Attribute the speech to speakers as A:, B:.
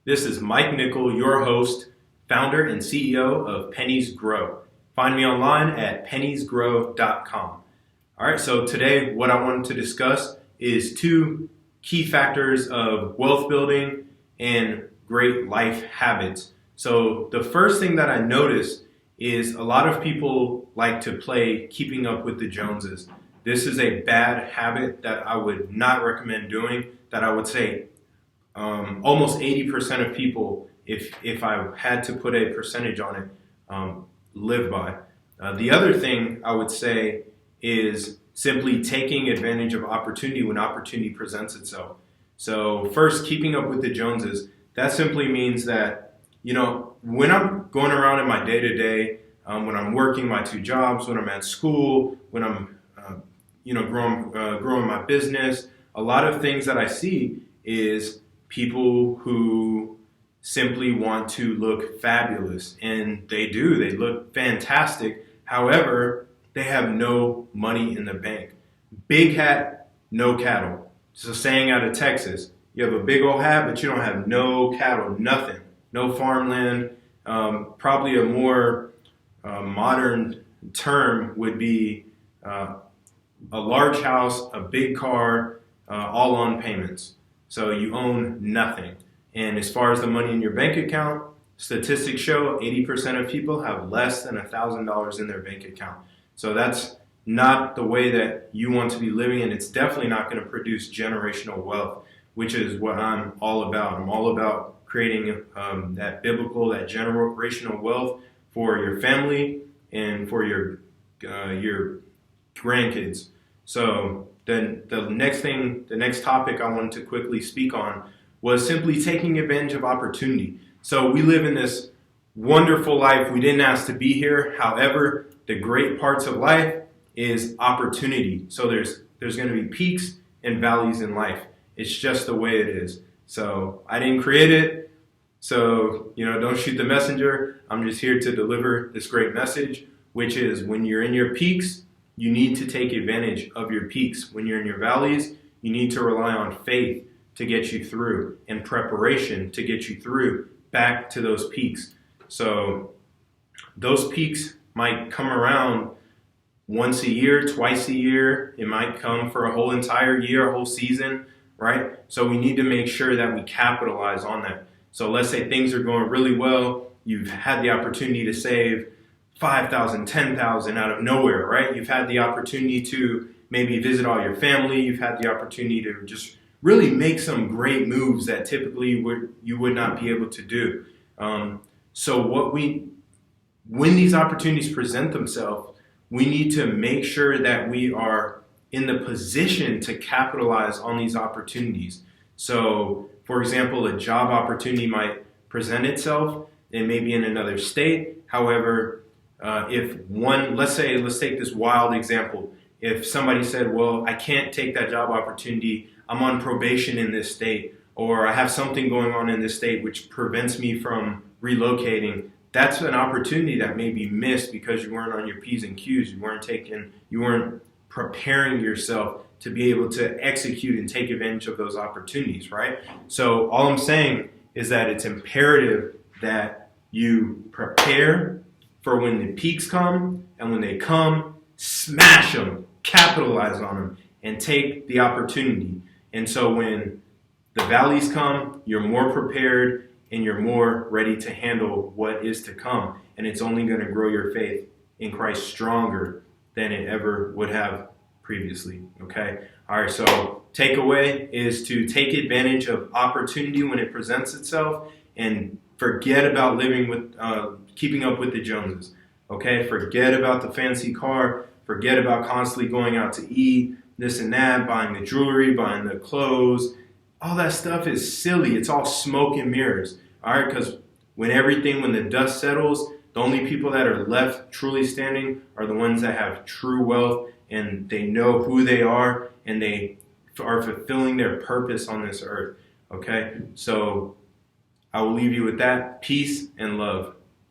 A: This is Mike Nickel, your host, founder and CEO of Pennies Grow. Find me online at penniesgrow.com. All right, so today what I wanted to discuss is two key factors of wealth building and great life habits. So the first thing that I noticed is a lot of people like to play keeping up with the Joneses. This is a bad habit that I would not recommend doing, that I would say almost 80% of people, if I had to put a percentage on it, live by. The other thing I would say is simply taking advantage of opportunity when opportunity presents itself. So first, keeping up with the Joneses, that simply means that, when I'm going around in my day-to-day, when I'm working my two jobs, when I'm at school, when I'm, growing my business, a lot of things that I see is people who simply want to look fabulous, and they do. They look fantastic. However, they have no money in the bank. Big hat, no cattle. It's a saying out of Texas. You have a big old hat, but you don't have no cattle, nothing, no farmland. Probably a more modern term would be a large house, a big car, all on payments. So you own nothing. And as far as the money in your bank account, statistics show 80% of people have less than $1,000 in their bank account. So that's not the way that you want to be living, and it's definitely not going to produce generational wealth, which is what I'm all about. I'm all about creating that generational wealth for your family and for your grandkids. So then the next topic I wanted to quickly speak on was simply taking advantage of opportunity. So we live in this wonderful life. We didn't ask to be here. However, the great parts of life is opportunity. So there's going to be peaks and valleys in life. It's just the way it is. So I didn't create it. So, don't shoot the messenger. I'm just here to deliver this great message, which is when you're in your peaks, you need to take advantage of your peaks. When you're in your valleys, you need to rely on faith to get you through and preparation to get you through back to those peaks. So those peaks might come around once a year, twice a year. It might come for a whole entire year, a whole season, right? So we need to make sure that we capitalize on that. So let's say things are going really well. You've had the opportunity to save $5,000, $10,000 out of nowhere, right? You've had the opportunity to maybe visit all your family. You've had the opportunity to just really make some great moves that typically you would not be able to do. So when these opportunities present themselves, we need to make sure that we are in the position to capitalize on these opportunities. So, for example, a job opportunity might present itself. It may be in another state. However, let's take this wild example. If somebody said, well, I can't take that job opportunity, I'm on probation in this state, or I have something going on in this state which prevents me from relocating, that's an opportunity that may be missed because you weren't on your P's and Q's. You weren't preparing yourself to be able to execute and take advantage of those opportunities, right? So all I'm saying is that it's imperative that you prepare for when the peaks come, and when they come, smash them, capitalize on them, and take the opportunity. And so when the valleys come, you're more prepared and you're more ready to handle what is to come. And it's only going to grow your faith in Christ stronger than it ever would have previously. Okay? All right, so takeaway is to take advantage of opportunity when it presents itself and forget about living with, keeping up with the Joneses. Okay? Forget about the fancy car. Forget about constantly going out to eat, this and that, buying the jewelry, buying the clothes. All that stuff is silly. It's all smoke and mirrors. All right, because when the dust settles, the only people that are left truly standing are the ones that have true wealth, and they know who they are, and they are fulfilling their purpose on this earth. Okay, so I will leave you with that. Peace and love.